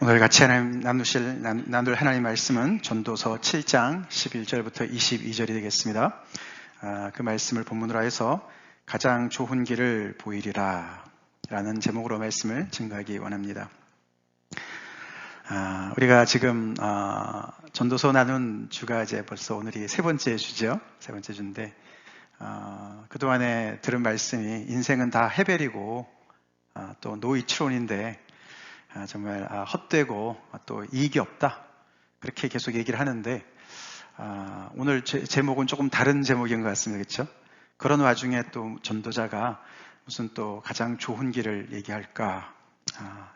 오늘 같이 나눌 하나님 말씀은 전도서 7장 11절부터 22절이 되겠습니다. 그 말씀을 본문으로 해서 가장 좋은 길을 보이리라 라는 제목으로 말씀을 증거하기 원합니다. 우리가 지금 전도서 나눈 주가 이제 벌써 오늘이 세 번째 주죠. 세 번째 주인데 그동안에 들은 말씀이 인생은 다 해벨이고 또 노이치론인데 정말 헛되고 또 이익이 없다, 그렇게 계속 얘기를 하는데 오늘 제목은 조금 다른 제목인 것 같습니다. 그렇죠? 그런 와중에 또 전도자가 무슨 또 가장 좋은 길을 얘기할까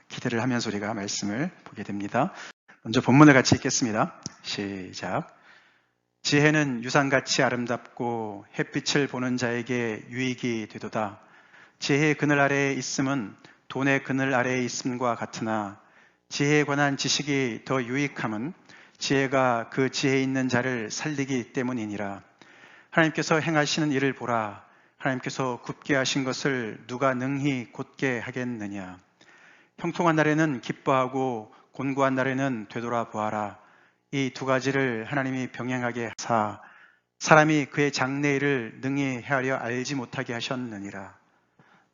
기대를 하면서 우리가 말씀을 보게 됩니다. 먼저 본문을 같이 읽겠습니다. 시작. 지혜는 유산같이 아름답고 햇빛을 보는 자에게 유익이 되도다. 지혜의 그늘 아래에 있음은 돈의 그늘 아래에 있음과 같으나 지혜에 관한 지식이 더 유익함은 지혜가 그 지혜 있는 자를 살리기 때문이니라. 하나님께서 행하시는 일을 보라. 하나님께서 굳게 하신 것을 누가 능히 곧게 하겠느냐. 형통한 날에는 기뻐하고 곤고한 날에는 되돌아보아라. 이 두 가지를 하나님이 병행하게 하사 사람이 그의 장래일을 능히 헤아려 알지 못하게 하셨느니라.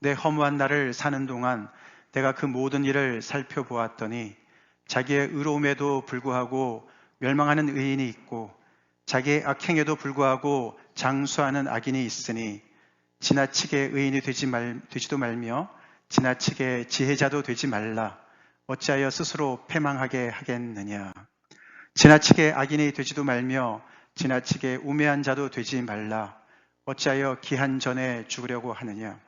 내 허무한 날을 사는 동안 내가 그 모든 일을 살펴보았더니 자기의 의로움에도 불구하고 멸망하는 의인이 있고 자기의 악행에도 불구하고 장수하는 악인이 있으니 지나치게 의인이 되지도 말며 지나치게 지혜자도 되지 말라. 어찌하여 스스로 패망하게 하겠느냐. 지나치게 악인이 되지도 말며 지나치게 우매한 자도 되지 말라. 어찌하여 기한 전에 죽으려고 하느냐.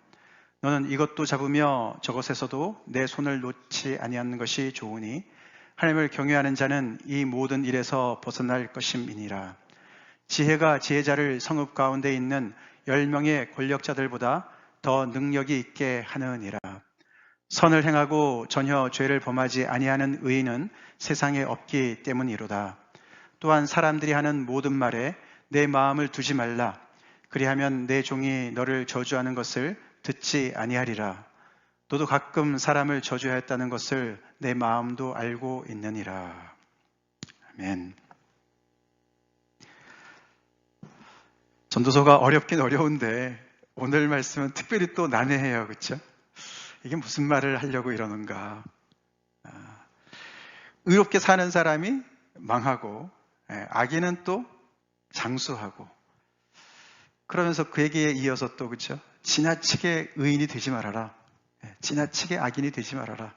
너는 이것도 잡으며 저것에서도 내 손을 놓지 아니하는 것이 좋으니 하나님을 경외하는 자는 이 모든 일에서 벗어날 것임이니라. 지혜가 지혜자를 성읍 가운데 있는 10명의 권력자들보다 더 능력이 있게 하느니라. 선을 행하고 전혀 죄를 범하지 아니하는 의인은 세상에 없기 때문이로다. 또한 사람들이 하는 모든 말에 내 마음을 두지 말라. 그리하면 내 종이 너를 저주하는 것을 듣지 아니하리라. 너도 가끔 사람을 저주하였다는 것을 내 마음도 알고 있느니라. 아멘. 전도서가 어렵긴 어려운데 오늘 말씀은 특별히 또 난해해요. 그렇죠? 이게 무슨 말을 하려고 이러는가. 의롭게 사는 사람이 망하고 악인은 또 장수하고, 그러면서 그 얘기에 이어서 또 그렇죠? 지나치게 의인이 되지 말아라. 지나치게 악인이 되지 말아라.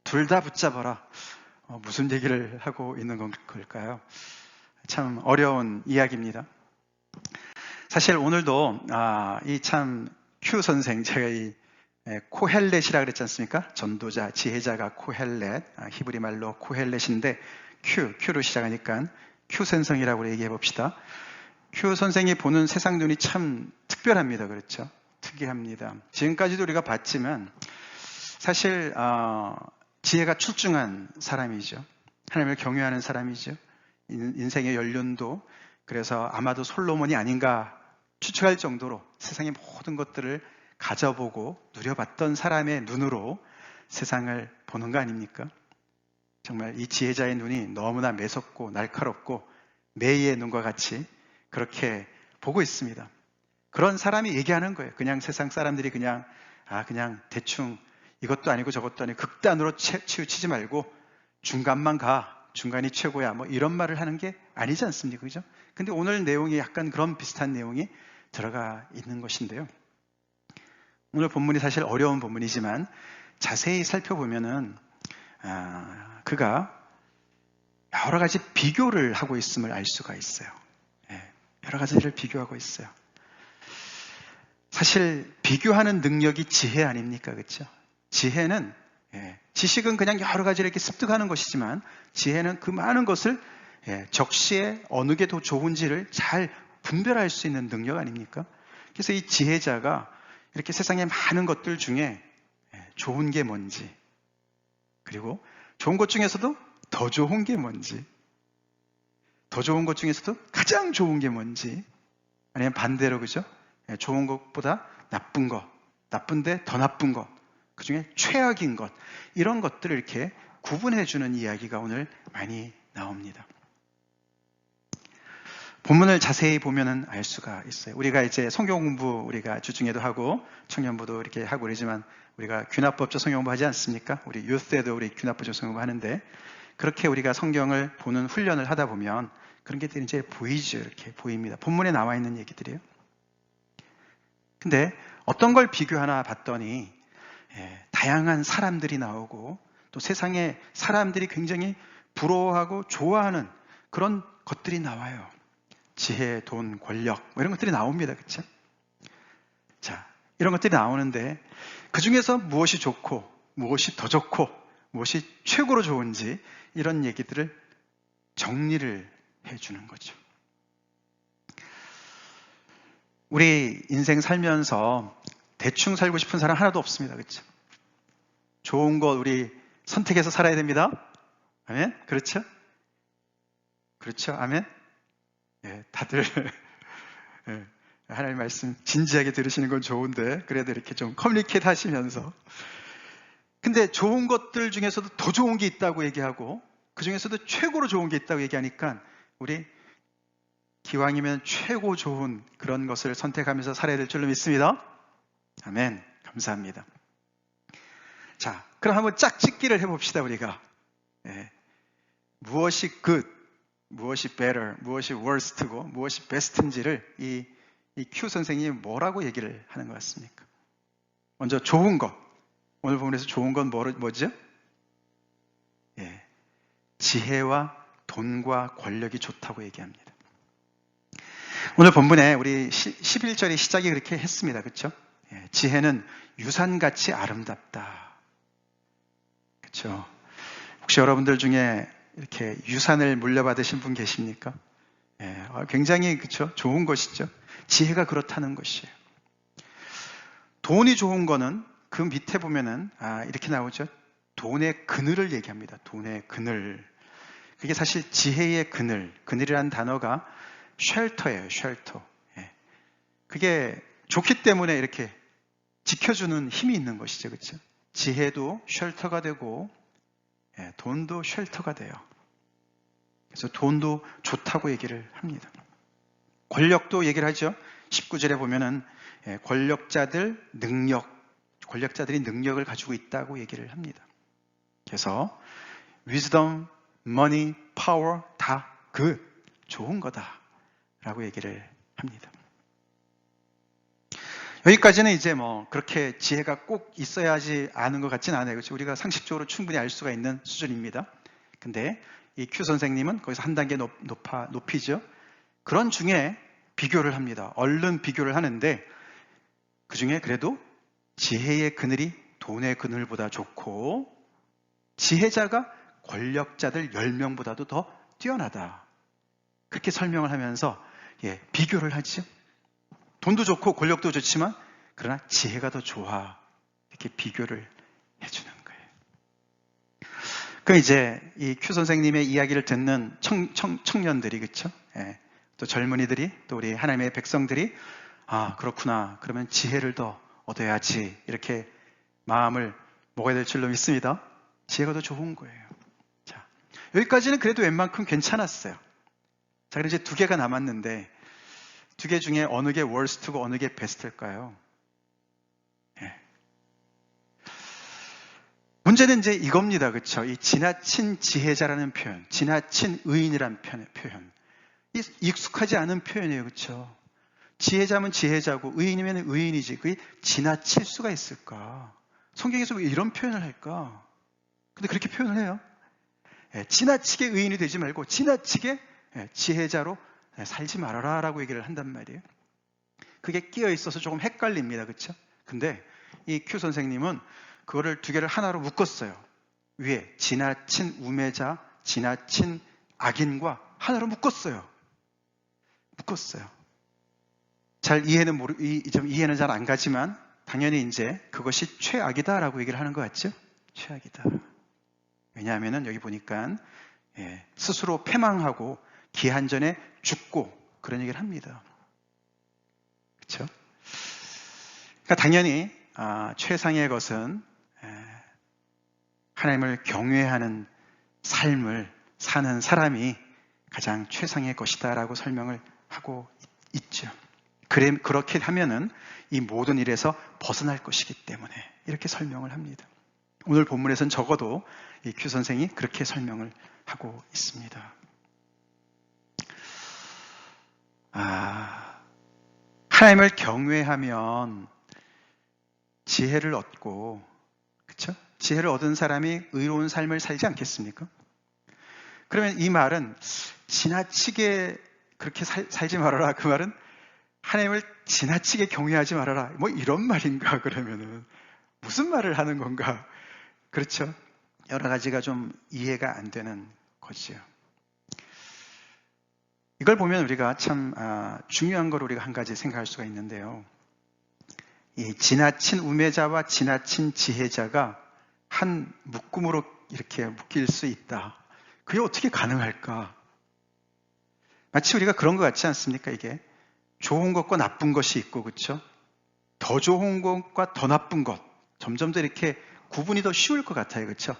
둘 다 붙잡아라. 무슨 얘기를 하고 있는 걸까요? 참 어려운 이야기입니다. 사실 오늘도 이 참 큐 선생, 제가 이 코헬렛이라 그랬지 않습니까? 전도자, 지혜자가 코헬렛, 히브리 말로 코헬렛인데 큐로 시작하니까 큐 선생이라고 얘기해 봅시다. 큐 선생이 보는 세상 눈이 참 특별합니다. 그렇죠? 특이합니다. 지금까지도 우리가 봤지만 사실 지혜가 출중한 사람이죠. 하나님을 경외하는 사람이죠. 인생의 연륜도 그래서 아마도 솔로몬이 아닌가 추측할 정도로 세상의 모든 것들을 가져보고 누려봤던 사람의 눈으로 세상을 보는 거 아닙니까? 정말 이 지혜자의 눈이 너무나 매섭고 날카롭고 매의 눈과 같이 그렇게 보고 있습니다. 그런 사람이 얘기하는 거예요. 그냥 세상 사람들이 그냥 대충 이것도 아니고 저것도 아니고 극단으로 치우치지 말고 중간만 가. 중간이 최고야. 뭐 이런 말을 하는 게 아니지 않습니까? 그죠? 근데 오늘 내용이 약간 그런 비슷한 내용이 들어가 있는 것인데요. 오늘 본문이 사실 어려운 본문이지만 자세히 살펴보면은 그가 여러 가지 비교를 하고 있음을 알 수가 있어요. 여러 가지를 비교하고 있어요. 사실 비교하는 능력이 지혜 아닙니까? 그렇죠? 지혜는 지식은 그냥 여러 가지를 이렇게 습득하는 것이지만 지혜는 그 많은 것을 적시에 어느 게 더 좋은지를 잘 분별할 수 있는 능력 아닙니까? 그래서 이 지혜자가 이렇게 세상의 많은 것들 중에 좋은 게 뭔지, 그리고 좋은 것 중에서도 더 좋은 게 뭔지, 더 좋은 것 중에서도 가장 좋은 게 뭔지, 아니면 반대로 그죠? 좋은 것보다 나쁜 것, 나쁜데 더 나쁜 것, 그 중에 최악인 것, 이런 것들을 이렇게 구분해주는 이야기가 오늘 많이 나옵니다. 본문을 자세히 보면은 알 수가 있어요. 우리가 이제 성경 공부 우리가 주중에도 하고 청년부도 이렇게 하고 그러지만 우리가 귀납법조 성경 공부 하지 않습니까? 우리 유스 때도 우리 귀납법조 성경 공부 하는데 그렇게 우리가 성경을 보는 훈련을 하다 보면 그런 게 이제 보이죠. 이렇게 보입니다. 본문에 나와 있는 얘기들이에요. 근데 어떤 걸 비교하나 봤더니 다양한 사람들이 나오고 또 세상에 사람들이 굉장히 부러워하고 좋아하는 그런 것들이 나와요. 지혜, 돈, 권력 뭐 이런 것들이 나옵니다. 그렇죠? 자, 이런 것들이 나오는데 그 중에서 무엇이 좋고 무엇이 더 좋고 무엇이 최고로 좋은지 이런 얘기들을 정리를 해주는 거죠. 우리 인생 살면서 대충 살고 싶은 사람 하나도 없습니다. 그렇죠? 좋은 것 우리 선택해서 살아야 됩니다. 아멘? 그렇죠? 그렇죠? 아멘? 예, 다들 예, 하나님 말씀 진지하게 들으시는 건 좋은데 그래도 이렇게 좀 커뮤니케이트 하시면서 근데 좋은 것들 중에서도 더 좋은 게 있다고 얘기하고 그 중에서도 최고로 좋은 게 있다고 얘기하니까 우리 기왕이면 최고 좋은 그런 것을 선택하면서 살아야 될 줄로 믿습니다. 아멘. 감사합니다. 자, 그럼 한번 짝짓기를 해봅시다. 우리가 무엇이 good, 무엇이 better, 무엇이 worst고 무엇이 best인지를 이 큐 선생님이 뭐라고 얘기를 하는 것 같습니까? 먼저 좋은 것. 오늘 본문에서 좋은 건 뭐죠? 지혜와 돈과 권력이 좋다고 얘기합니다. 오늘 본문에 우리 11절의 시작이 그렇게 했습니다. 그렇죠? 지혜는 유산같이 아름답다. 그렇죠? 혹시 여러분들 중에 이렇게 유산을 물려받으신 분 계십니까? 굉장히 그렇죠? 좋은 것이죠. 지혜가 그렇다는 것이에요. 돈이 좋은 거는 그 밑에 보면은 이렇게 나오죠. 돈의 그늘을 얘기합니다. 돈의 그늘. 그게 사실 지혜의 그늘. 그늘이라는 단어가 쉘터예요. 쉘터. 그게 좋기 때문에 이렇게 지켜주는 힘이 있는 것이죠. 그렇죠? 지혜도 쉘터가 되고 돈도 쉘터가 돼요. 그래서 돈도 좋다고 얘기를 합니다. 권력도 얘기를 하죠. 19절에 보면은 권력자들이 능력을 가지고 있다고 얘기를 합니다. 그래서 wisdom, money, power 다 good, 좋은 거다라고 얘기를 합니다. 여기까지는 이제 뭐 그렇게 지혜가 꼭 있어야 하지 않은 것 같지는 않아요. 그렇죠? 우리가 상식적으로 충분히 알 수가 있는 수준입니다. 근데 이 큐 선생님은 거기서 한 단계 높이죠. 그런 중에 비교를 합니다. 얼른 비교를 하는데 그 중에 그래도 지혜의 그늘이 돈의 그늘보다 좋고 지혜자가 권력자들 10명보다도 더 뛰어나다. 그렇게 설명을 하면서 비교를 하죠. 돈도 좋고 권력도 좋지만 그러나 지혜가 더 좋아. 이렇게 비교를 해주는 거예요. 그럼 이제 이 큐 선생님의 이야기를 듣는 청년들이 그렇죠? 또 젊은이들이 또 우리 하나님의 백성들이 그렇구나. 그러면 지혜를 더 얻어야지. 이렇게 마음을 먹어야 될 줄로 믿습니다. 지혜가 더 좋은 거예요. 자, 여기까지는 그래도 웬만큼 괜찮았어요. 자, 그럼 이제 두 개가 남았는데 두 개 중에 어느 게 worst고 어느 게 best일까요? 문제는 이제 이겁니다. 그렇죠? 이 지나친 지혜자라는 표현, 지나친 의인이라는 표현. 익숙하지 않은 표현이에요. 그렇죠? 지혜자면 지혜자고 의인이면 의인이지. 그게 지나칠 수가 있을까? 성경에서 왜 이런 표현을 할까? 근데 그렇게 표현을 해요. 지나치게 의인이 되지 말고 지나치게 지혜자로 살지 말아라 라고 얘기를 한단 말이에요. 그게 끼어 있어서 조금 헷갈립니다. 그렇죠? 근데 이 큐 선생님은 그거를 두 개를 하나로 묶었어요. 위에 지나친 우매자, 지나친 악인과 하나로 묶었어요. 잘 이해는 잘 안 가지만 당연히 이제 그것이 최악이다라고 얘기를 하는 것 같죠? 최악이다. 왜냐하면은 여기 보니까 스스로 패망하고 기한전에 죽고 그런 얘기를 합니다. 그렇죠? 그러니까 당연히 최상의 것은 하나님을 경외하는 삶을 사는 사람이 가장 최상의 것이다 라고 설명을 하고 있죠. 그렇게 하면은 이 모든 일에서 벗어날 것이기 때문에 이렇게 설명을 합니다. 오늘 본문에서는 적어도 이 큐 선생이 그렇게 설명을 하고 있습니다. 하나님을 경외하면 지혜를 얻고, 그렇죠? 지혜를 얻은 사람이 의로운 삶을 살지 않겠습니까? 그러면 이 말은 지나치게 그렇게 살지 말아라. 그 말은 하나님을 지나치게 경외하지 말아라. 뭐 이런 말인가? 그러면은 무슨 말을 하는 건가? 그렇죠? 여러 가지가 좀 이해가 안 되는 거지요. 이걸 보면 우리가 참 중요한 걸 우리가 한 가지 생각할 수가 있는데요. 이 지나친 우매자와 지나친 지혜자가 한 묶음으로 이렇게 묶일 수 있다. 그게 어떻게 가능할까? 마치 우리가 그런 것 같지 않습니까? 이게 좋은 것과 나쁜 것이 있고, 그렇죠? 더 좋은 것과 더 나쁜 것, 점점 더 이렇게 구분이 더 쉬울 것 같아요, 그렇죠?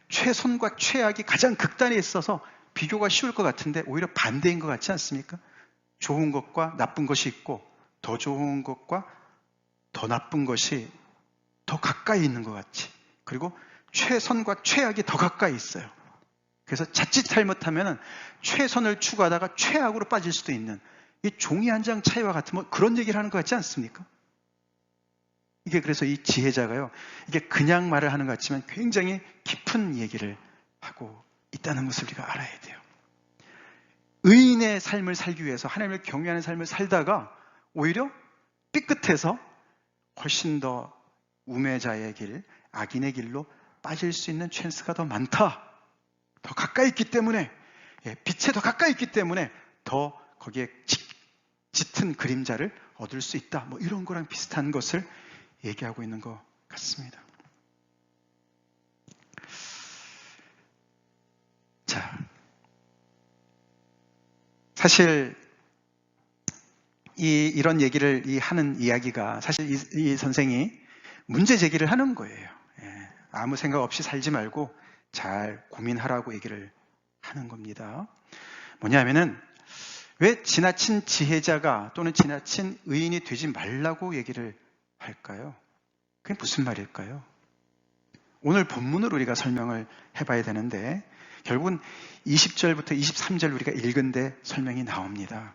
최선과 최악이 가장 극단에 있어서 비교가 쉬울 것 같은데 오히려 반대인 것 같지 않습니까? 좋은 것과 나쁜 것이 있고 더 좋은 것과 더 나쁜 것이 더 가까이 있는 것 같이, 그리고 최선과 최악이 더 가까이 있어요. 그래서 자칫 잘못하면 최선을 추구하다가 최악으로 빠질 수도 있는, 이 종이 한 장 차이와 같은 뭐 그런 얘기를 하는 것 같지 않습니까? 이게 그래서 이 지혜자가요, 이게 그냥 말을 하는 것 같지만 굉장히 깊은 얘기를 하고 있다는 것을 우리가 알아야 돼요. 의인의 삶을 살기 위해서 하나님을 경외하는 삶을 살다가 오히려 삐끗해서 훨씬 더 우매자의 길, 악인의 길로 빠질 수 있는 찬스가 더 많다. 더 가까이 있기 때문에, 빛에 더 가까이 있기 때문에 더 거기에 짙은 그림자를 얻을 수 있다. 뭐 이런 거랑 비슷한 것을 얘기하고 있는 것 같습니다. 자, 사실 이런 얘기를 하는 이야기가 사실 이 선생이 문제 제기를 하는 거예요. 아무 생각 없이 살지 말고 잘 고민하라고 얘기를 하는 겁니다. 뭐냐면은 왜 지나친 지혜자가 또는 지나친 의인이 되지 말라고 얘기를 할까요? 그게 무슨 말일까요? 오늘 본문으로 우리가 설명을 해봐야 되는데 결국은 20절부터 23절 우리가 읽은데 설명이 나옵니다.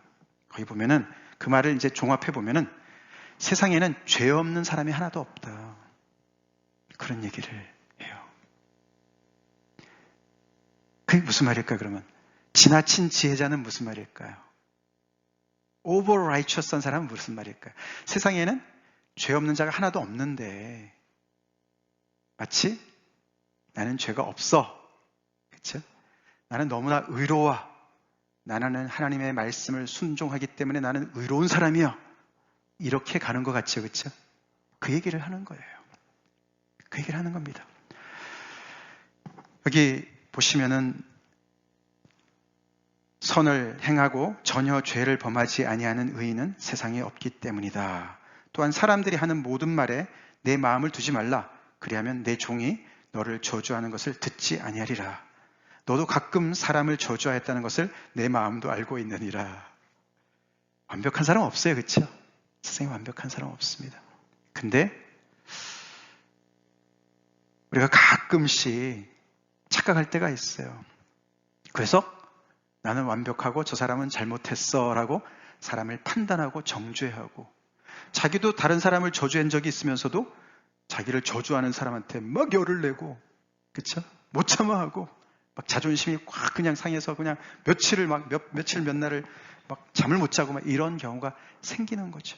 거기 보면은 그 말을 이제 종합해 보면은 세상에는 죄 없는 사람이 하나도 없다. 그런 얘기를 해요. 그게 무슨 말일까요, 그러면? 지나친 지혜자는 무슨 말일까요? over righteous한 사람은 무슨 말일까요? 세상에는 죄 없는 자가 하나도 없는데 마치 나는 죄가 없어. 그렇죠? 나는 너무나 의로워. 나는 하나님의 말씀을 순종하기 때문에 나는 의로운 사람이야. 이렇게 가는 것 같죠, 그렇죠? 그 얘기를 하는 거예요. 그 얘기를 하는 겁니다. 여기 보시면은 선을 행하고 전혀 죄를 범하지 아니하는 의인은 세상에 없기 때문이다. 또한 사람들이 하는 모든 말에 내 마음을 두지 말라. 그리하면 내 종이 너를 저주하는 것을 듣지 아니하리라. 너도 가끔 사람을 저주하였다는 것을 내 마음도 알고 있느니라. 완벽한 사람 없어요, 그렇죠? 세상에 완벽한 사람 없습니다. 근데 우리가 가끔씩 착각할 때가 있어요. 그래서 나는 완벽하고 저 사람은 잘못했어 라고 사람을 판단하고 정죄하고, 자기도 다른 사람을 저주한 적이 있으면서도 자기를 저주하는 사람한테 막 열을 내고, 그쵸? 못 참아하고 막 자존심이 확 그냥 상해서 그냥 며칠 몇 날을 막 잠을 못 자고 막 이런 경우가 생기는 거죠.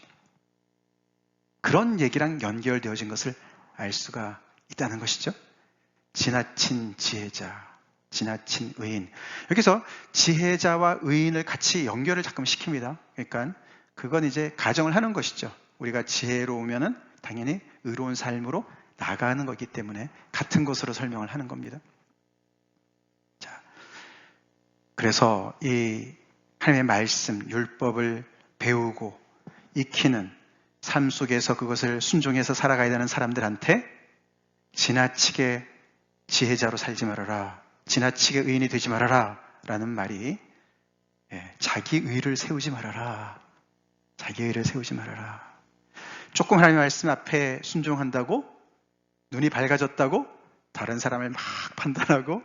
그런 얘기랑 연결되어진 것을 알 수가 있다는 것이죠. 지나친 지혜자, 지나친 의인. 여기서 지혜자와 의인을 같이 연결을 가끔 시킵니다. 그러니까 그건 이제 가정을 하는 것이죠. 우리가 지혜로우면은 당연히 의로운 삶으로 나가는 거기 때문에 같은 것으로 설명을 하는 겁니다. 자, 그래서 이 하나님의 말씀, 율법을 배우고 익히는 삶 속에서 그것을 순종해서 살아가야 되는 사람들한테 지나치게 지혜자로 살지 말아라. 지나치게 의인이 되지 말아라. 라는 말이 자기 의를 세우지 말아라. 자기 의를 세우지 말아라. 조금 하나님의 말씀 앞에 순종한다고 눈이 밝아졌다고 다른 사람을 막 판단하고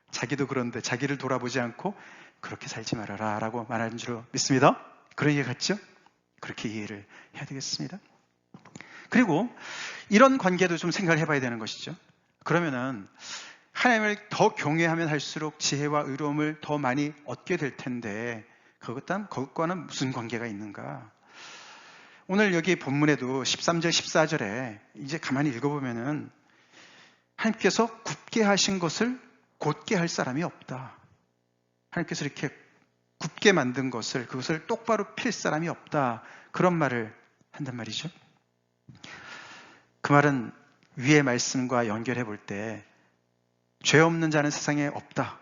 자기도 그런데 자기를 돌아보지 않고 그렇게 살지 말아라 라고 말하는 줄 믿습니다. 그런 이해 같죠? 그렇게 이해를 해야 되겠습니다. 그리고 이런 관계도 좀 생각을 해봐야 되는 것이죠. 그러면은 하나님을 더 경외하면 할수록 지혜와 의로움을 더 많이 얻게 될 텐데 그것과는 무슨 관계가 있는가? 오늘 여기 본문에도 13절, 14절에 이제 가만히 읽어보면은 하나님께서 굽게 하신 것을 곧게 할 사람이 없다. 하나님께서 이렇게 굽게 만든 것을 그것을 똑바로 필 사람이 없다. 그런 말을 한단 말이죠. 그 말은 위의 말씀과 연결해 볼 때 죄 없는 자는 세상에 없다.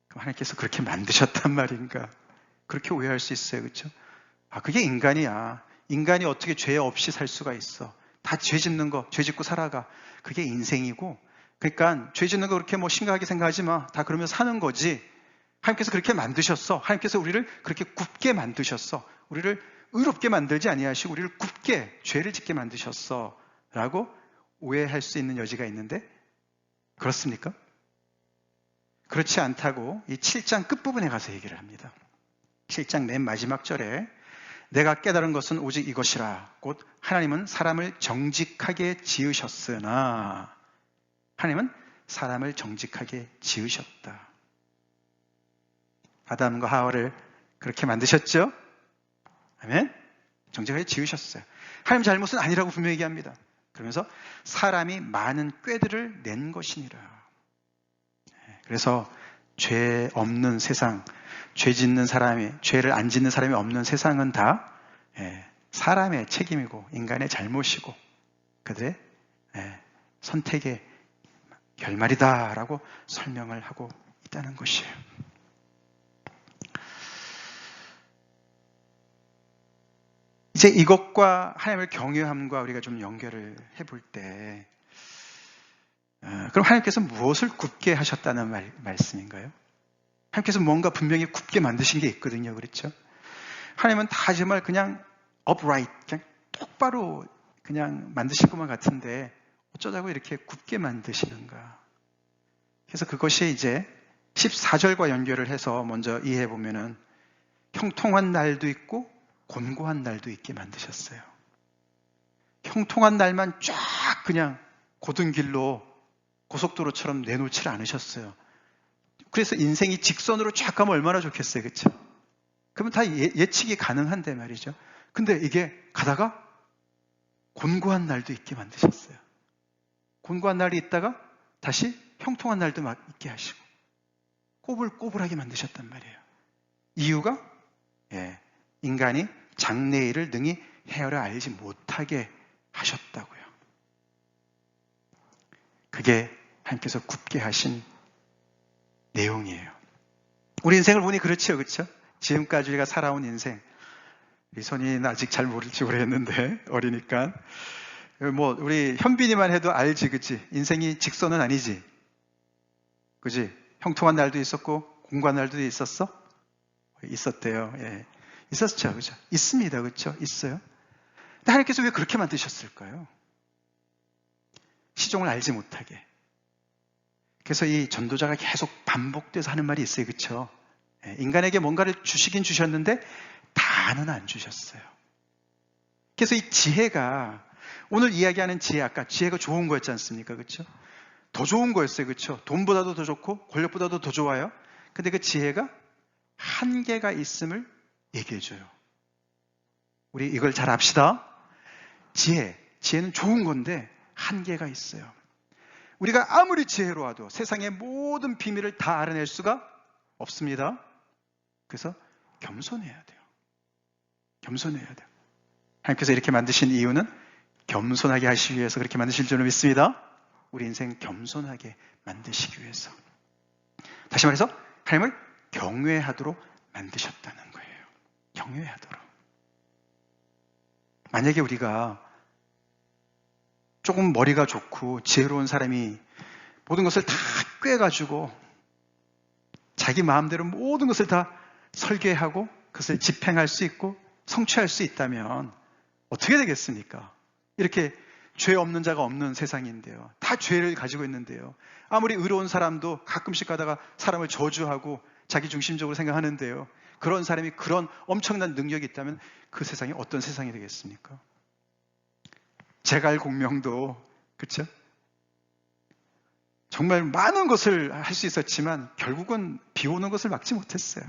그럼 하나님께서 그렇게 만드셨단 말인가? 그렇게 오해할 수 있어요. 그렇죠? 그게 인간이야. 인간이 어떻게 죄 없이 살 수가 있어? 다 죄 짓는 거, 죄 짓고 살아가. 그게 인생이고, 그러니까 죄 짓는 거 그렇게 심각하게 생각하지 마. 다 그러면 사는 거지. 하나님께서 그렇게 만드셨어. 하나님께서 우리를 그렇게 굽게 만드셨어. 우리를 의롭게 만들지 아니하시고 우리를 굽게 죄를 짓게 만드셨어. 라고 오해할 수 있는 여지가 있는데 그렇습니까? 그렇지 않다고 이 7장 끝부분에 가서 얘기를 합니다. 7장 맨 마지막 절에 내가 깨달은 것은 오직 이것이라. 곧 하나님은 사람을 정직하게 지으셨으나 하나님은 사람을 정직하게 지으셨다. 아담과 하와를 그렇게 만드셨죠? 아멘? 정직하게 지으셨어요. 하나님 잘못은 아니라고 분명히 얘기합니다. 그러면서 사람이 많은 꾀들을 낸 것이니라. 그래서 죄 없는 세상, 죄를 안 짓는 사람이 없는 세상은 다 사람의 책임이고 인간의 잘못이고 그들의 선택의 결말이다라고 설명을 하고 있다는 것이에요. 이제 이것과 하나님을 경외함과 우리가 좀 연결을 해볼 때 그럼 하나님께서 무엇을 굽게 하셨다는 말씀인가요? 하나님께서 뭔가 분명히 굽게 만드신 게 있거든요. 그렇죠? 하나님은 다 정말 그냥 upright, 그냥 똑바로 그냥 만드실 것만 같은데 어쩌자고 이렇게 굽게 만드시는가? 그래서 그것이 이제 14절과 연결을 해서 먼저 이해해 보면은 형통한 날도 있고 곤고한 날도 있게 만드셨어요. 형통한 날만 쫙 그냥 고든 길로 고속도로처럼 내놓지 않으셨어요. 그래서 인생이 직선으로 쫙 가면 얼마나 좋겠어요. 그렇죠? 그러면 다 예측이 가능한데 말이죠. 근데 이게 가다가 곤고한 날도 있게 만드셨어요. 곤고한 날이 있다가 다시 형통한 날도 막 있게 하시고 꼬불꼬불하게 만드셨단 말이에요. 이유가 인간이 장래일을 능히 헤아려 알지 못하게 하셨다고요. 그게 하나님께서 굽게 하신 내용이에요. 우리 인생을 보니 그렇죠, 그렇죠? 지금까지 우리가 살아온 인생, 우리 손이는 아직 잘 모를지 모르겠는데 어리니까 우리 현빈이만 해도 알지, 그치? 인생이 직선은 아니지, 그치? 형통한 날도 있었고 공고한 날도 있었어? 있었대요. 있었죠, 그죠? 있습니다, 그렇죠? 있어요. 근데 하나님께서 왜 그렇게 만드셨을까요? 시종을 알지 못하게. 그래서 이 전도자가 계속 반복돼서 하는 말이 있어요, 그렇죠? 인간에게 뭔가를 주시긴 주셨는데 다는 안 주셨어요. 그래서 이 지혜가 오늘 이야기하는 지혜, 아까 지혜가 좋은 거였지 않습니까, 그렇죠? 더 좋은 거였어요, 그렇죠? 돈보다도 더 좋고 권력보다도 더 좋아요. 근데 그 지혜가 한계가 있음을 얘기해줘요. 우리 이걸 잘 압시다. 지혜는 좋은 건데 한계가 있어요. 우리가 아무리 지혜로워도 세상의 모든 비밀을 다 알아낼 수가 없습니다. 그래서 겸손해야 돼요. 겸손해야 돼요. 하나님께서 이렇게 만드신 이유는 겸손하게 하시기 위해서 그렇게 만드실 줄로 믿습니다. 우리 인생 겸손하게 만드시기 위해서. 다시 말해서 하나님을 경외하도록 만드셨다는 거예요. 경외하도록. 만약에 우리가 조금 머리가 좋고 지혜로운 사람이 모든 것을 다 꿰가지고 자기 마음대로 모든 것을 다 설계하고 그것을 집행할 수 있고 성취할 수 있다면 어떻게 되겠습니까? 이렇게 죄 없는 자가 없는 세상인데요. 다 죄를 가지고 있는데요. 아무리 의로운 사람도 가끔씩 가다가 사람을 저주하고 자기 중심적으로 생각하는데요. 그런 사람이 그런 엄청난 능력이 있다면 그 세상이 어떤 세상이 되겠습니까? 제갈공명도 그렇죠? 정말 많은 것을 할 수 있었지만 결국은 비 오는 것을 막지 못했어요.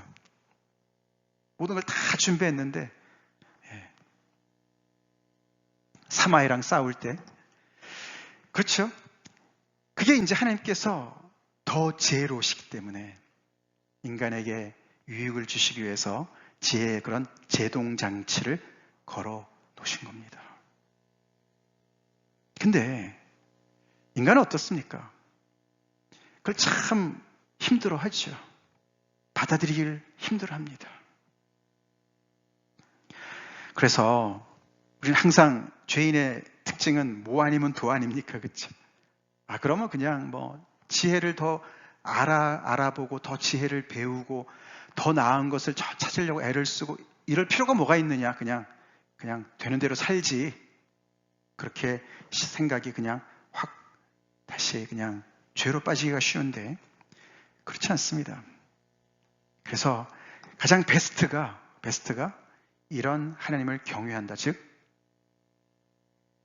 모든 걸 다 준비했는데 사마이랑 싸울 때 그렇죠? 그게 이제 하나님께서 더 지혜로우시기 때문에 인간에게 유익을 주시기 위해서 지혜의 그런 제동장치를 걸어 놓으신 겁니다. 근데 인간은 어떻습니까? 그걸 참 힘들어 하죠. 받아들이길 힘들어 합니다. 그래서 우리는 항상 죄인의 특징은 뭐 아니면 도 아닙니까? 그렇죠? 그러면 그냥 뭐 지혜를 더 알아보고 더 지혜를 배우고 더 나은 것을 찾으려고 애를 쓰고 이럴 필요가 뭐가 있느냐? 그냥 되는 대로 살지. 그렇게 생각이 그냥 확 다시 그냥 죄로 빠지기가 쉬운데 그렇지 않습니다. 그래서 가장 베스트가 이런 하나님을 경외한다. 즉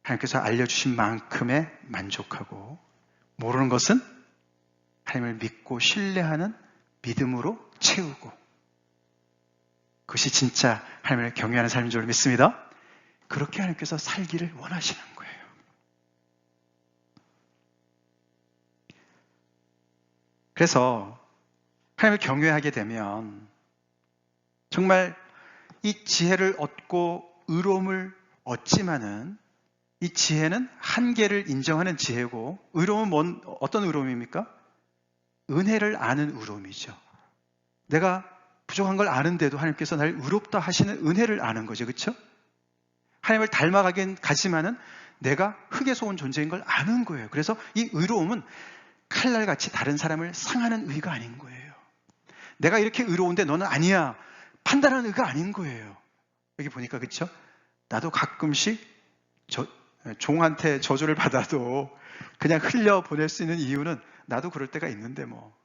하나님께서 알려주신 만큼에 만족하고 모르는 것은 하나님을 믿고 신뢰하는 믿음으로 채우고 그것이 진짜 하나님을 경외하는 삶인 줄 믿습니다. 그렇게 하나님께서 살기를 원하시는 거예요. 그래서 하나님을 경외하게 되면 정말 이 지혜를 얻고 의로움을 얻지만은 이 지혜는 한계를 인정하는 지혜고 의로움은 어떤 의로움입니까? 은혜를 아는 의로움이죠. 내가 부족한 걸 아는데도 하나님께서 나를 의롭다 하시는 은혜를 아는 거죠. 그렇죠? 하나님을 닮아가긴 가지만은 내가 흙에서 온 존재인 걸 아는 거예요. 그래서 이 의로움은 칼날같이 다른 사람을 상하는 의가 아닌 거예요. 내가 이렇게 의로운데 너는 아니야. 판단하는 의가 아닌 거예요. 여기 보니까 그렇죠? 나도 가끔씩 종한테 저주를 받아도 그냥 흘려보낼 수 있는 이유는 나도 그럴 때가 있는데 뭐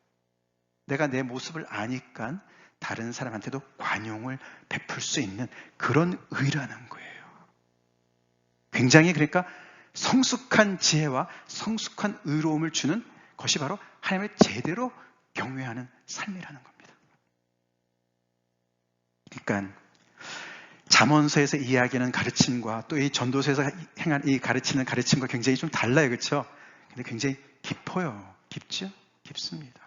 내가 내 모습을 아니까 다른 사람한테도 관용을 베풀 수 있는 그런 의라는 거예요. 굉장히 그러니까 성숙한 지혜와 성숙한 의로움을 주는 것이 바로 하나님을 제대로 경외하는 삶이라는 겁니다. 그러니까 잠언서에서 이야기하는 가르침과 또 이 전도서에서 행한 이 가르치는 가르침과 굉장히 좀 달라요. 그렇죠? 근데 굉장히 깊어요. 깊죠? 깊습니다.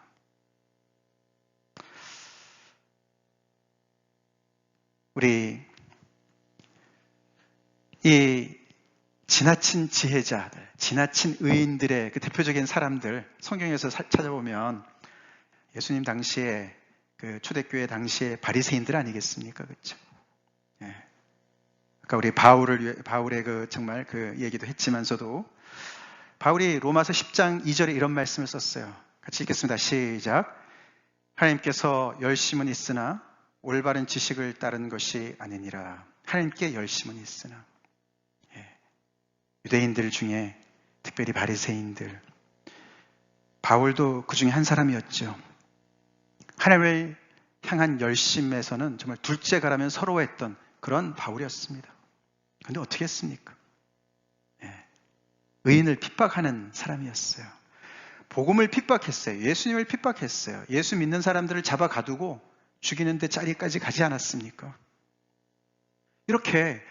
우리 이 지나친 지혜자들, 지나친 의인들의 그 대표적인 사람들 성경에서 찾아보면 예수님 당시에 그 초대교회 당시에 바리새인들 아니겠습니까? 그렇죠? 예. 아까 우리 바울의 그 정말 그 얘기도 했지만서도 바울이 로마서 10장 2절에 이런 말씀을 썼어요. 같이 읽겠습니다. 시작. 하나님께서 열심은 있으나 올바른 지식을 따른 것이 아니니라. 하나님께 열심은 있으나. 예. 유대인들 중에 특별히 바리새인들. 바울도 그 중에 한 사람이었죠. 하나님을 향한 열심에서는 정말 둘째가라면 서러워했던 그런 바울이었습니다. 그런데 어떻게 했습니까? 예. 의인을 핍박하는 사람이었어요. 복음을 핍박했어요. 예수님을 핍박했어요. 예수 믿는 사람들을 잡아 가두고 죽이는데 자리까지 가지 않았습니까? 이렇게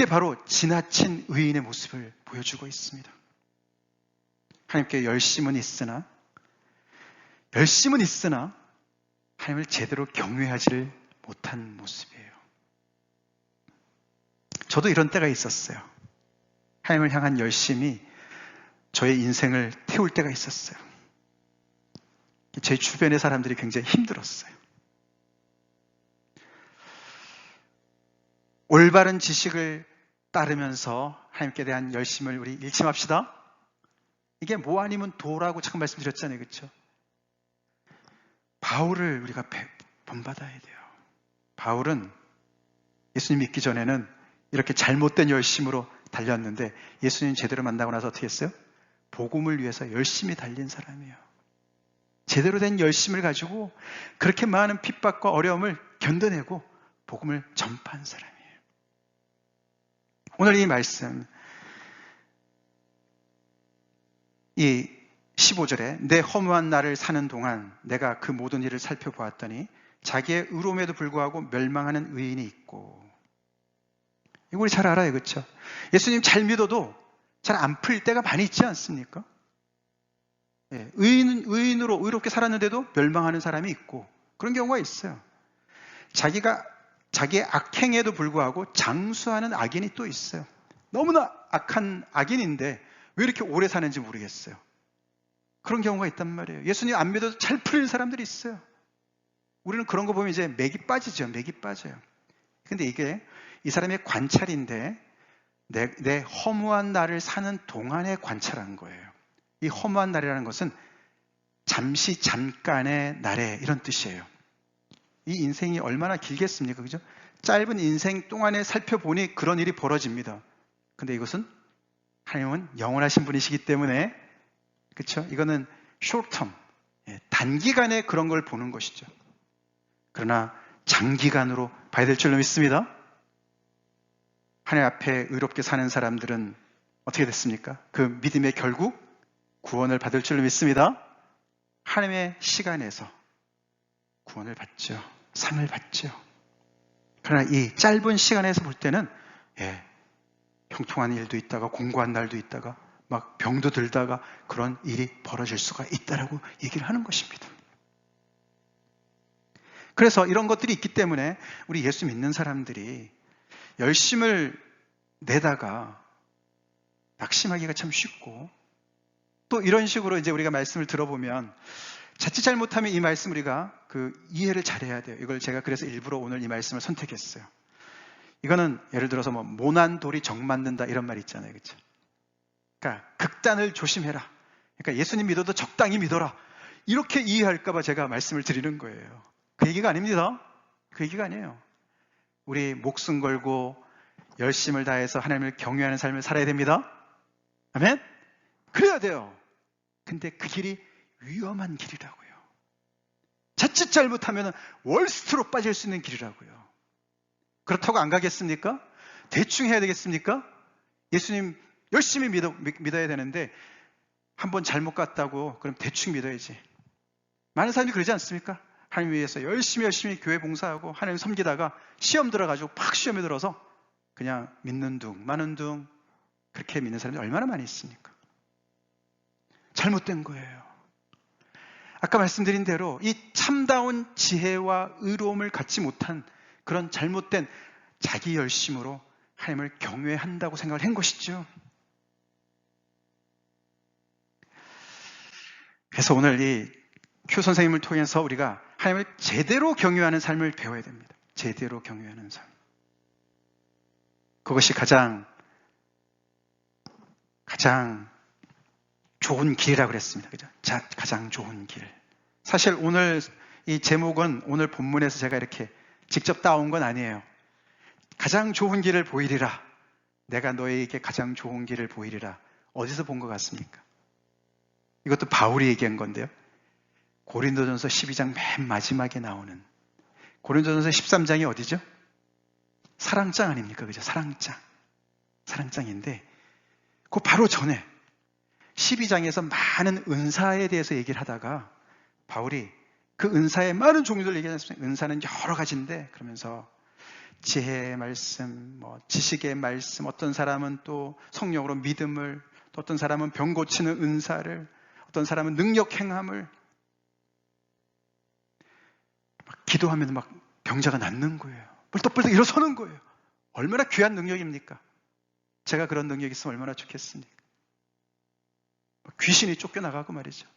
바로 지나친 의인의 모습을 보여주고 있습니다. 하나님께 열심은 있으나 하나님을 제대로 경외하지를 못한 모습이에요. 저도 이런 때가 있었어요. 하나님을 향한 열심이 저의 인생을 태울 때가 있었어요. 제 주변의 사람들이 굉장히 힘들었어요. 올바른 지식을 따르면서 하나님께 대한 열심을 우리 잃지 맙시다. 이게 뭐 아니면 도라고 잠깐 말씀드렸잖아요. 그렇죠? 바울을 우리가 본받아야 돼요. 바울은 예수님 믿기 전에는 이렇게 잘못된 열심으로 달렸는데 예수님 제대로 만나고 나서 어떻게 했어요? 복음을 위해서 열심히 달린 사람이에요. 제대로 된 열심을 가지고 그렇게 많은 핍박과 어려움을 견뎌내고 복음을 전파한 사람이에요. 오늘 이 말씀, 이 15절에 내 허무한 날을 사는 동안 내가 그 모든 일을 살펴보았더니 자기의 의로움에도 불구하고 멸망하는 의인이 있고, 이거 우리 잘 알아요. 그렇죠? 예수님 잘 믿어도 잘 안 풀릴 때가 많이 있지 않습니까? 예, 의인으로 의롭게 살았는데도 멸망하는 사람이 있고 그런 경우가 있어요. 자기의 악행에도 불구하고 장수하는 악인이 또 있어요. 너무나 악한 악인인데 왜 이렇게 오래 사는지 모르겠어요. 그런 경우가 있단 말이에요. 예수님 안 믿어도 잘 풀리는 사람들이 있어요. 우리는 그런 거 보면 이제 맥이 빠지죠. 맥이 빠져요. 근데 이게 이 사람의 관찰인데 내 허무한 날을 사는 동안에 관찰한 거예요. 이 허무한 날이라는 것은 잠시 잠깐의 날에 이런 뜻이에요. 이 인생이 얼마나 길겠습니까? 그죠? 짧은 인생 동안에 살펴보니 그런 일이 벌어집니다. 근데 이것은 하나님은 영원하신 분이시기 때문에, 그렇죠? 이거는 short term, 단기간에 그런 걸 보는 것이죠. 그러나 장기간으로 봐야 될 줄로 믿습니다. 하나님 앞에 의롭게 사는 사람들은 어떻게 됐습니까? 그 믿음의 결국 구원을 받을 줄로 믿습니다. 하나님의 시간에서 구원을 받죠. 상을 받죠. 그러나 이 짧은 시간에서 볼 때는 형통한 일도 있다가 공고한 날도 있다가 막 병도 들다가 그런 일이 벌어질 수가 있다라고 얘기를 하는 것입니다. 그래서 이런 것들이 있기 때문에 우리 예수 믿는 사람들이 열심을 내다가 낙심하기가 참 쉽고, 또 이런 식으로 이제 우리가 말씀을 들어보면 자칫 잘못하면 이 말씀 우리가 이해를 잘해야 돼요. 이걸 제가 그래서 일부러 오늘 이 말씀을 선택했어요. 이거는 예를 들어서 뭐 모난 돌이 정 맞는다 이런 말 있잖아요. 그렇죠? 그러니까 극단을 조심해라. 그러니까 예수님 믿어도 적당히 믿어라. 이렇게 이해할까 봐 제가 말씀을 드리는 거예요. 그 얘기가 아닙니다. 그 얘기가 아니에요. 우리 목숨 걸고 열심을 다해서 하나님을 경외하는 삶을 살아야 됩니다. 아멘? 그래야 돼요. 근데 그 길이 위험한 길이라고요. 자칫 잘못하면 월스트로 빠질 수 있는 길이라고요. 그렇다고 안 가겠습니까? 대충 해야 되겠습니까? 예수님 열심히 믿어야 되는데 한번 잘못 갔다고 그럼 대충 믿어야지. 많은 사람들이 그러지 않습니까? 하나님 위해서 열심히 교회 봉사하고 하나님 섬기다가 시험 들어가지고 팍 시험에 들어서 그냥 믿는 둥 마는 둥, 그렇게 믿는 사람들이 얼마나 많이 있습니까? 잘못된 거예요. 아까 말씀드린 대로 이 참다운 지혜와 의로움을 갖지 못한 그런 잘못된 자기 열심으로 하나님을 경외한다고 생각을 한 것이죠. 그래서 오늘 이 큐 선생님을 통해서 우리가 하나님을 제대로 경외하는 삶을 배워야 됩니다. 제대로 경외하는 삶. 그것이 가장 좋은 길이라고 그랬습니다. 그죠? 가장 좋은 길. 사실 오늘 이 제목은 오늘 본문에서 제가 이렇게 직접 따온 건 아니에요. 가장 좋은 길을 보이리라. 내가 너에게 가장 좋은 길을 보이리라. 어디서 본 것 같습니까? 이것도 바울이 얘기한 건데요. 고린도전서 12장 맨 마지막에 나오는 고린도전서 13장이 어디죠? 사랑장 아닙니까? 그죠? 사랑장인데 그 바로 전에 12장에서 많은 은사에 대해서 얘기를 하다가 바울이 그 은사의 많은 종류를 얘기했습니다. 은사는 여러 가지인데 그러면서 지혜의 말씀, 지식의 말씀, 어떤 사람은 또 성령으로 믿음을, 또 어떤 사람은 병 고치는 은사를, 어떤 사람은 능력 행함을, 막 기도하면 막 병자가 낫는 거예요. 뻘떡뻘떡 일어서는 거예요. 얼마나 귀한 능력입니까? 제가 그런 능력이 있으면 얼마나 좋겠습니까? 귀신이 쫓겨나가고 말이죠.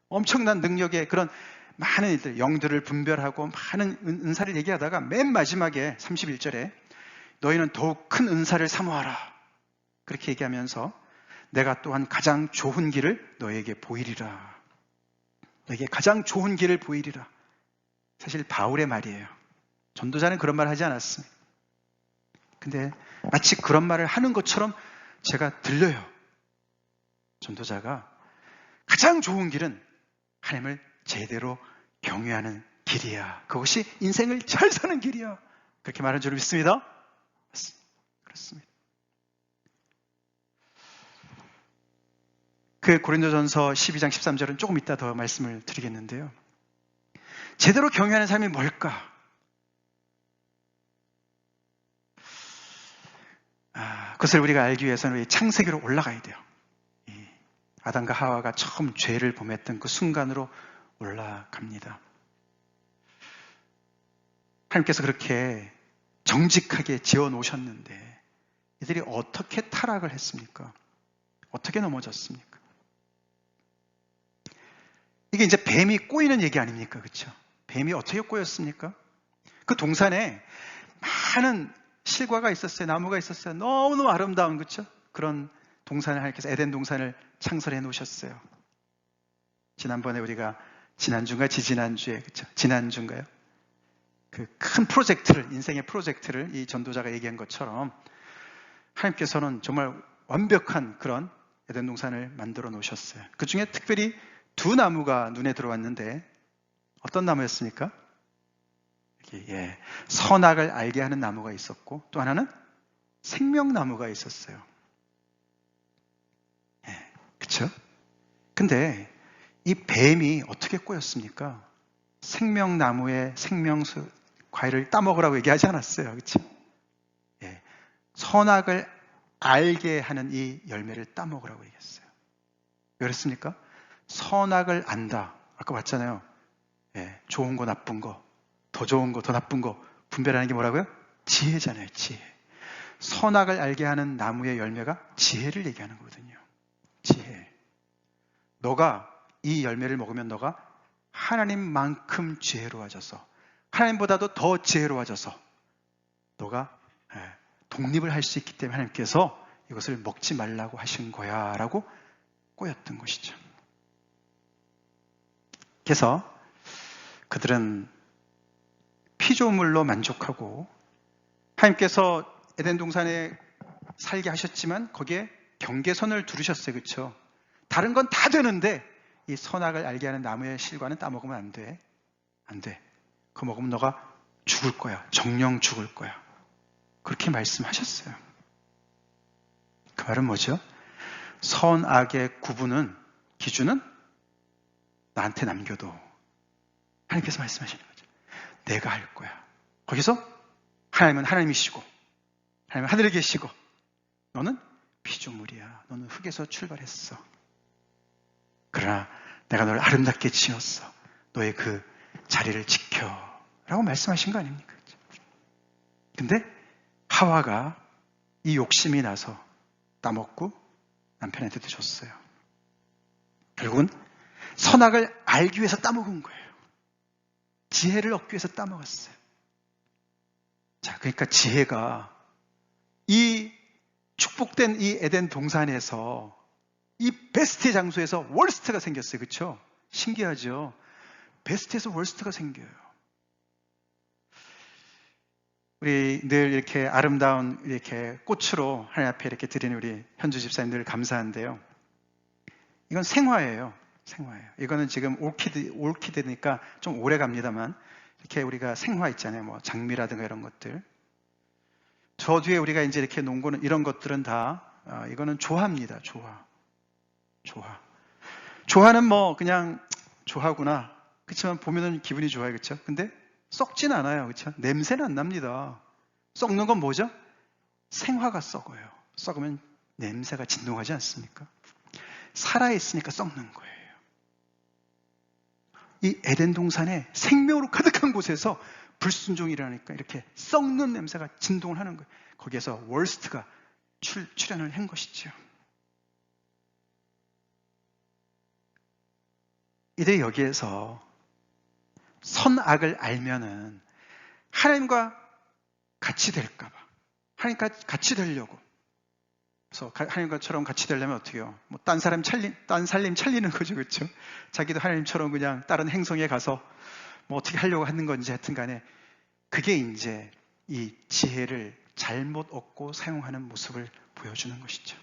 엄청난 능력의 그런 많은 일들, 영들을 분별하고 많은 은사를 얘기하다가 맨 마지막에 31절에 너희는 더욱 큰 은사를 사모하라. 그렇게 얘기하면서 내가 또한 가장 좋은 길을 너에게 보이리라. 너에게 가장 좋은 길을 보이리라. 사실 바울의 말이에요. 전도자는 그런 말 하지 않았습니다. 근데 마치 그런 말을 하는 것처럼 제가 들려요. 전도자가 가장 좋은 길은 하나님을 제대로 경외하는 길이야. 그것이 인생을 잘 사는 길이야. 그렇게 말한 줄 믿습니다. 그렇습니다. 그 고린도전서 12장 13절은 조금 이따 더 말씀을 드리겠는데요. 제대로 경외하는 삶이 뭘까? 그것을 우리가 알기 위해서는 창세기로 올라가야 돼요. 아담과 하와가 처음 죄를 범했던 그 순간으로 올라갑니다. 하나님께서 그렇게 정직하게 지어 놓으셨는데 이들이 어떻게 타락을 했습니까? 어떻게 넘어졌습니까? 이게 이제 뱀이 꼬이는 얘기 아닙니까? 그렇죠? 뱀이 어떻게 꼬였습니까? 그 동산에 많은 실과가 있었어요. 나무가 있었어요. 너무너무 아름다운, 그렇죠? 그런 동산을 하나님께서 에덴 동산을 창설해 놓으셨어요. 지난번에 우리가 지난주인가 지지난주에, 그렇죠? 지난주인가요? 그 큰 프로젝트를, 인생의 프로젝트를 이 전도자가 얘기한 것처럼 하나님께서는 정말 완벽한 그런 에덴 동산을 만들어 놓으셨어요. 그 중에 특별히 두 나무가 눈에 들어왔는데 어떤 나무였습니까? 선악을 알게 하는 나무가 있었고 또 하나는 생명나무가 있었어요. 그렇죠? 근데 이 뱀이 어떻게 꼬였습니까? 생명나무의 생명수 과일을 따먹으라고 얘기하지 않았어요. 그렇죠? 선악을 알게 하는 이 열매를 따먹으라고 얘기했어요. 왜 그랬습니까? 선악을 안다. 아까 봤잖아요. 좋은 거, 나쁜 거, 더 좋은 거, 더 나쁜 거 분별하는 게 뭐라고요? 지혜잖아요. 지혜. 선악을 알게 하는 나무의 열매가 지혜를 얘기하는 거거든요. 지혜. 너가 이 열매를 먹으면 너가 하나님만큼 지혜로워져서 하나님보다도 더 지혜로워져서 너가 독립을 할 수 있기 때문에 하나님께서 이것을 먹지 말라고 하신 거야 라고 꼬였던 것이죠. 그래서 그들은 피조물로 만족하고 하나님께서 에덴 동산에 살게 하셨지만 거기에 경계선을 두르셨어요. 그렇죠? 다른 건 다 되는데 이 선악을 알게 하는 나무의 실과는 따먹으면 안 돼. 안 돼. 그거 먹으면 너가 죽을 거야. 정령 죽을 거야. 그렇게 말씀하셨어요. 그 말은 뭐죠? 선악의 구분은, 기준은 나한테 남겨도 하나님께서 말씀하시는 거죠. 내가 할 거야. 거기서 하나님은 하나님이시고 하나님은 하늘에 계시고 너는 피조물이야. 너는 흙에서 출발했어. 그러나 내가 너를 아름답게 지었어. 너의 그 자리를 지켜. 라고 말씀하신 거 아닙니까? 근데 하와가 이 욕심이 나서 따먹고 남편한테도 줬어요. 결국은 선악을 알기 위해서 따먹은 거예요. 지혜를 얻기 위해서 따먹었어요. 자, 그러니까 지혜가 이 축복된 이 에덴 동산에서 이 베스트의 장소에서 월스트가 생겼어요. 그렇죠? 신기하죠? 베스트에서 월스트가 생겨요. 우리 늘 이렇게 아름다운 이렇게 꽃으로 하나님 앞에 이렇게 드리는 우리 현주 집사님 늘 감사한데요. 이건 생화예요. 생화예요. 이거는 지금 올키드니까 좀 오래 갑니다만 이렇게 우리가 생화 있잖아요. 뭐 장미라든가 이런 것들. 저 뒤에 우리가 이제 이렇게 놓은 거는 이런 것들은 다 이거는 조화입니다. 조화. 조화. 조화는 뭐 그냥 조화구나. 그렇지만 보면은 기분이 좋아요. 그렇죠? 근데 썩진 않아요. 그렇죠? 냄새는 안 납니다. 썩는 건 뭐죠? 생화가 썩어요. 썩으면 냄새가 진동하지 않습니까? 살아있으니까 썩는 거예요. 이 에덴 동산에 생명으로 가득한 곳에서 불순종이 일어나니까 이렇게 썩는 냄새가 진동을 하는 거예요. 거기에서 월스트가 출현을 한 것이죠. 이제 여기에서 선악을 알면은 하나님과 같이 될까봐, 하나님과 같이 되려고 그래서 하나님과처럼 같이 되려면 어떻게 해요? 뭐 딴 살림 차리는 거죠, 그렇죠? 자기도 하나님처럼 그냥 다른 행성에 가서 뭐 어떻게 하려고 하는 건지 하여튼 간에 그게 이제 이 지혜를 잘못 얻고 사용하는 모습을 보여주는 것이죠.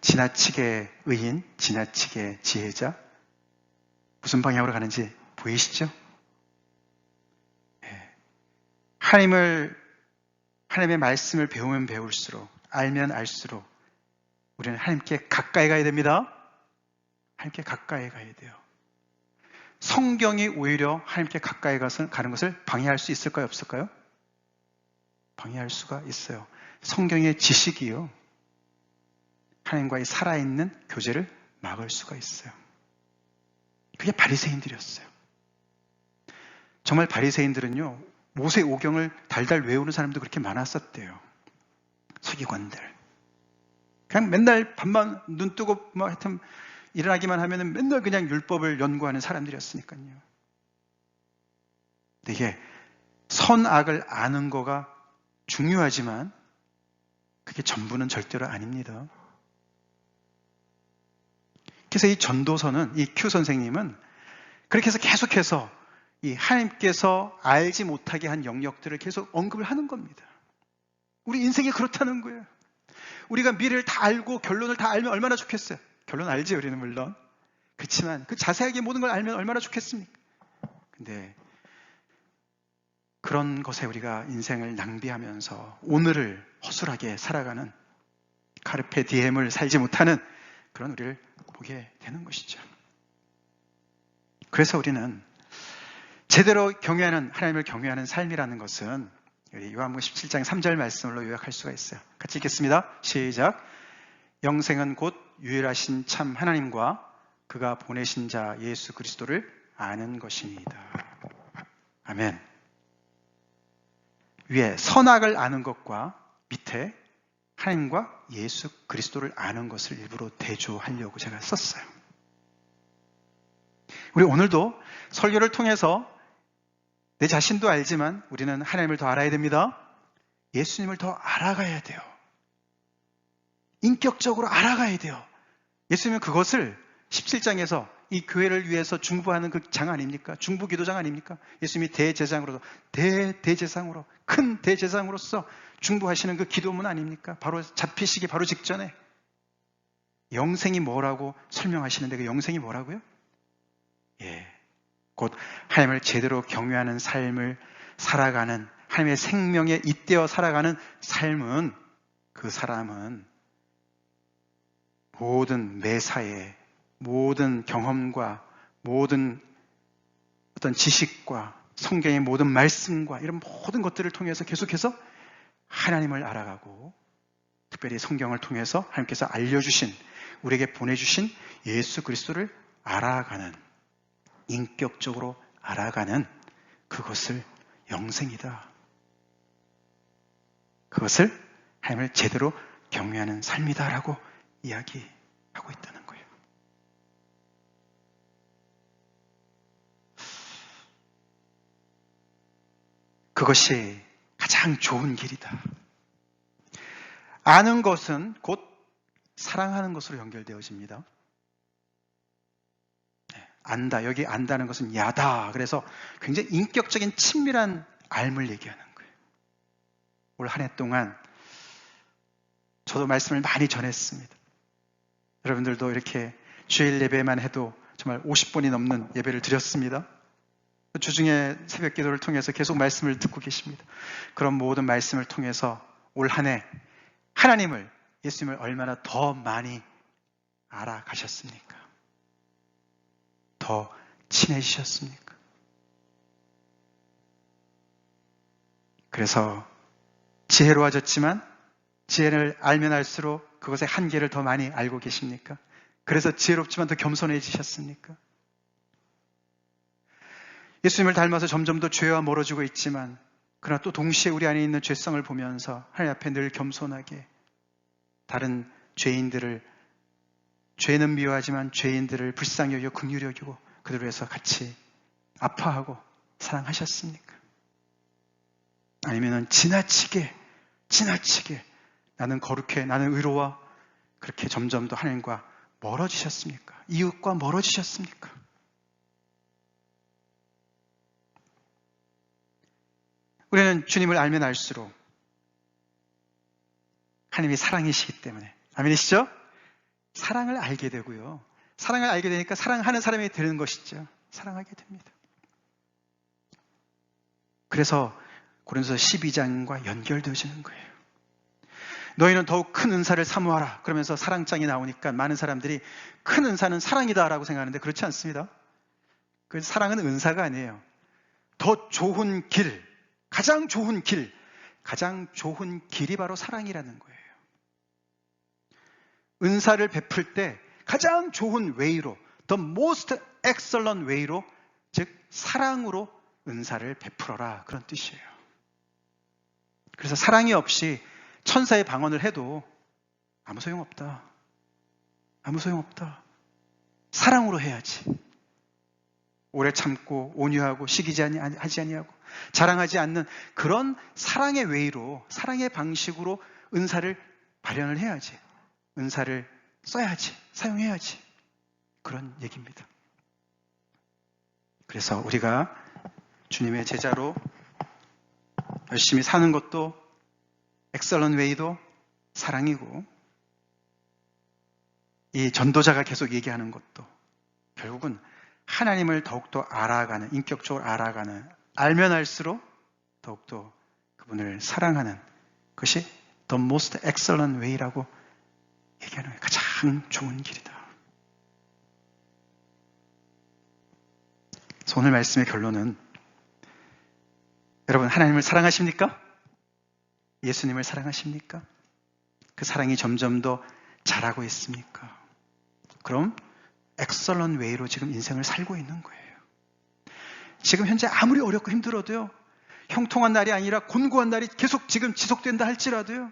지나치게 의인, 지나치게 지혜자, 무슨 방향으로 가는지 보이시죠? 네. 하나님의 말씀을 배우면 배울수록, 알면 알수록 우리는 하나님께 가까이 가야 됩니다. 하나님께 가까이 가야 돼요. 성경이 오히려 하나님께 가까이 가는 것을 방해할 수 있을까요? 없을까요? 방해할 수가 있어요. 성경의 지식이요, 하나님과의 살아있는 교제를 막을 수가 있어요. 그게 바리새인들이었어요. 정말 바리새인들은요, 모세 오경을 달달 외우는 사람도 그렇게 많았었대요. 서기관들. 그냥 맨날 밤만 눈 뜨고 뭐 하여튼 일어나기만 하면은 맨날 그냥 율법을 연구하는 사람들이었으니까요. 근데 이게 선악을 아는 거가 중요하지만 그게 전부는 절대로 아닙니다. 그래서 이 전도서는, 이 큐 선생님은 그렇게 해서 계속해서 이 하나님께서 알지 못하게 한 영역들을 계속 언급을 하는 겁니다. 우리 인생이 그렇다는 거예요. 우리가 미래를 다 알고 결론을 다 알면 얼마나 좋겠어요. 결론 알지, 우리는 물론. 그렇지만 그 자세하게 모든 걸 알면 얼마나 좋겠습니까? 근데 그런 것에 우리가 인생을 낭비하면서 오늘을 허술하게 살아가는, 카르페 디엠을 살지 못하는 그런 우리를 보게 되는 것이죠. 그래서 우리는 제대로 경외하는, 하나님을 경외하는 삶이라는 것은 요한복음 17장 3절 말씀으로 요약할 수가 있어요. 같이 읽겠습니다. 시작. 영생은 곧 유일하신 참 하나님과 그가 보내신 자 예수 그리스도를 아는 것입니다. 아멘. 위에 선악을 아는 것과 밑에 하나님과 예수 그리스도를 아는 것을 일부러 대조하려고 제가 썼어요. 우리 오늘도 설교를 통해서 내 자신도 알지만 우리는 하나님을 더 알아야 됩니다. 예수님을 더 알아가야 돼요. 인격적으로 알아가야 돼요. 예수님은 그것을 17장에서 이 교회를 위해서 중보하는 그 장 아닙니까? 중보 기도장 아닙니까? 예수님이 대제사장으로 큰 대제사장으로서 중보하시는 그 기도문 아닙니까? 바로 잡히시기 바로 직전에 영생이 뭐라고 설명하시는데 그 영생이 뭐라고요? 곧 하나님을 제대로 경외하는 삶을 살아가는, 하나님의 생명에 잇대어 살아가는 삶은, 그 사람은 모든 매사에, 모든 경험과 모든 어떤 지식과 성경의 모든 말씀과 이런 모든 것들을 통해서 계속해서 하나님을 알아가고, 특별히 성경을 통해서 하나님께서 알려주신, 우리에게 보내주신 예수 그리스도를 알아가는, 인격적으로 알아가는 그것을 영생이다. 그것을 하나님을 제대로 경외하는 삶이다라고 이야기하고 있다는 거예요. 그것이 가장 좋은 길이다. 아는 것은 곧 사랑하는 것으로 연결되어집니다. 안다, 여기 안다는 것은 야다. 그래서 굉장히 인격적인 친밀한 알을 얘기하는 거예요. 올 한 해 동안 저도 말씀을 많이 전했습니다. 여러분들도 이렇게 주일 예배만 해도 정말 50번이 넘는 예배를 드렸습니다. 주중에 새벽 기도를 통해서 계속 말씀을 듣고 계십니다. 그런 모든 말씀을 통해서 올 한 해 하나님을, 예수님을 얼마나 더 많이 알아가셨습니까? 더 친해지셨습니까? 그래서 지혜로워졌지만 지혜를 알면 알수록 그것의 한계를 더 많이 알고 계십니까? 그래서 지혜롭지만 더 겸손해지셨습니까? 예수님을 닮아서 점점 더 죄와 멀어지고 있지만 그러나 또 동시에 우리 안에 있는 죄성을 보면서 하나님 앞에 늘 겸손하게 다른 죄인들을, 죄는 미워하지만 죄인들을 불쌍히 여기고 긍휼히 여기고 그들을 위해서 같이 아파하고 사랑하셨습니까? 아니면 지나치게 나는 거룩해, 나는 의로워. 그렇게 점점 더 하나님과 멀어지셨습니까? 이웃과 멀어지셨습니까? 우리는 주님을 알면 알수록 하나님이 사랑이시기 때문에, 아멘이시죠? 사랑을 알게 되고요. 사랑을 알게 되니까 사랑하는 사람이 되는 것이죠. 사랑하게 됩니다. 그래서 고린도서 12장과 연결되어지는 거예요. 너희는 더욱 큰 은사를 사모하라. 그러면서 사랑장이 나오니까 많은 사람들이 큰 은사는 사랑이다라고 생각하는데 그렇지 않습니다. 그 사랑은 은사가 아니에요. 더 좋은 길, 가장 좋은 길이 바로 사랑이라는 거예요. 은사를 베풀 때 가장 좋은 웨이로, the most excellent way로, 즉 사랑으로 은사를 베풀어라, 그런 뜻이에요. 그래서 사랑이 없이 천사의 방언을 해도 아무 소용없다. 아무 소용없다. 사랑으로 해야지. 오래 참고 온유하고 시기지 하지 아니하고 자랑하지 않는 그런 사랑의 웨이로, 사랑의 방식으로 은사를 발현을 해야지. 은사를 써야지. 사용해야지. 그런 얘기입니다. 그래서 우리가 주님의 제자로 열심히 사는 것도 엑셀런 웨이도 사랑이고, 이 전도자가 계속 얘기하는 것도 결국은 하나님을 더욱더 알아가는, 인격적으로 알아가는, 알면 알수록 더욱더 그분을 사랑하는 것이 the most excellent way라고 얘기하는 거예요. 가장 좋은 길이다. 그래서 오늘 말씀의 결론은, 여러분 하나님을 사랑하십니까? 예수님을 사랑하십니까? 그 사랑이 점점 더 자라고 있습니까? 그럼 엑셀런 웨이로 지금 인생을 살고 있는 거예요. 지금 현재 아무리 어렵고 힘들어도요, 형통한 날이 아니라 곤고한 날이 계속 지금 지속된다 할지라도요,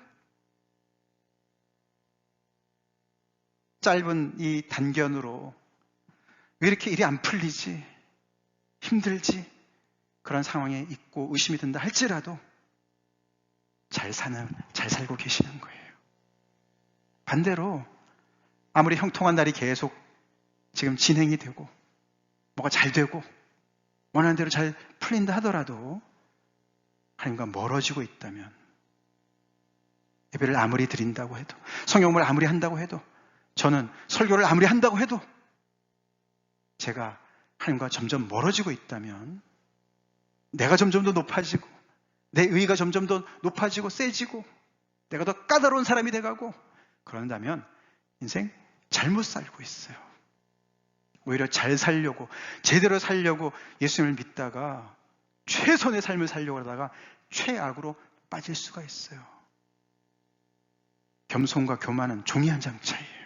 짧은 이 단견으로 왜 이렇게 일이 안 풀리지, 힘들지, 그런 상황에 있고 의심이 든다 할지라도 잘 살고 계시는 거예요. 반대로 아무리 형통한 날이 계속 지금 진행이 되고 뭐가 잘 되고 원하는 대로 잘 풀린다 하더라도 하나님과 멀어지고 있다면, 예배를 아무리 드린다고 해도, 성경을 아무리 한다고 해도, 저는 설교를 아무리 한다고 해도 제가 하나님과 점점 멀어지고 있다면, 내가 점점 더 높아지고 내 의의가 점점 더 높아지고 세지고 내가 더 까다로운 사람이 돼가고 그런다면 인생 잘못 살고 있어요. 오히려 잘 살려고, 제대로 살려고 예수님을 믿다가 최선의 삶을 살려고 하다가 최악으로 빠질 수가 있어요. 겸손과 교만은 종이 한 장 차이예요.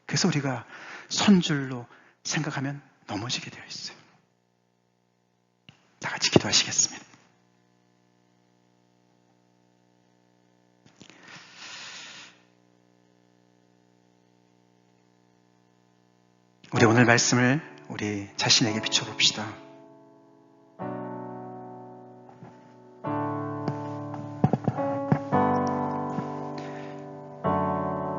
그래서 우리가 선줄로 생각하면 넘어지게 되어 있어요. 다 같이 기도하시겠습니다. 우리 오늘 말씀을 우리 자신에게 비춰봅시다.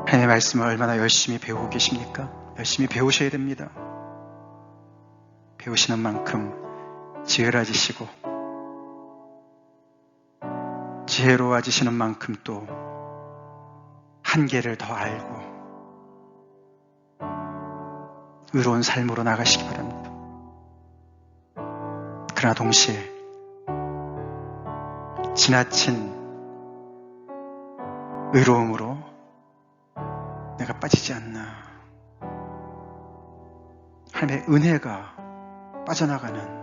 하나님의 말씀을 얼마나 열심히 배우고 계십니까? 열심히 배우셔야 됩니다. 배우시는 만큼 지혜로워지시고, 지혜로워지시는 만큼 또 한계를 더 알고 의로운 삶으로 나가시기 바랍니다. 그러나 동시에 지나친 의로움으로 내가 빠지지 않나, 하나님의 은혜가 빠져나가는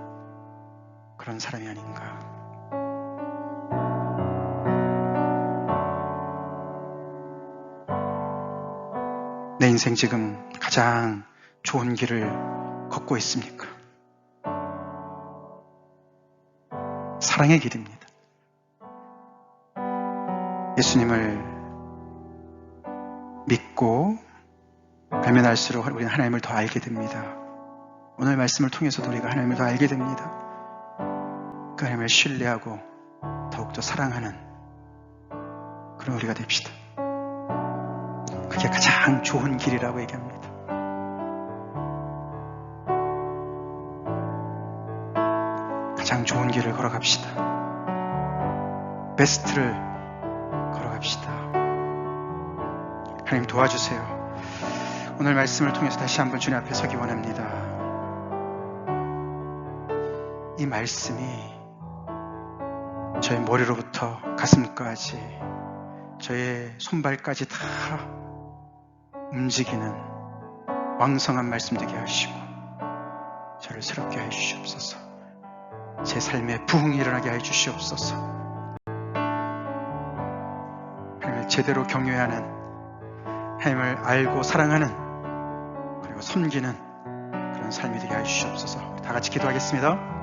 그런 사람이 아닌가. 내 인생 지금 가장 좋은 길을 걷고 있습니까? 사랑의 길입니다. 예수님을 믿고 알면 알수록 우리는 하나님을 더 알게 됩니다. 오늘 말씀을 통해서도 우리가 하나님을 더 알게 됩니다. 그 하나님을 신뢰하고 더욱더 사랑하는 그런 우리가 됩시다. 그게 가장 좋은 길이라고 얘기합니다. 가장 좋은 길을 걸어갑시다. 베스트를 걸어갑시다. 하나님 도와주세요. 오늘 말씀을 통해서 다시 한번 주님 앞에 서기 원합니다. 이 말씀이 저의 머리로부터 가슴까지 저의 손발까지 다 움직이는 왕성한 말씀 되게 하시고 저를 새롭게 해 주시옵소서. 제 삶에 부흥이 일어나게 해 주시옵소서. 하나님을 제대로 경외하는, 하나님을 알고 사랑하는, 그리고 섬기는 그런 삶이 되게 해 주시옵소서. 다 같이 기도하겠습니다.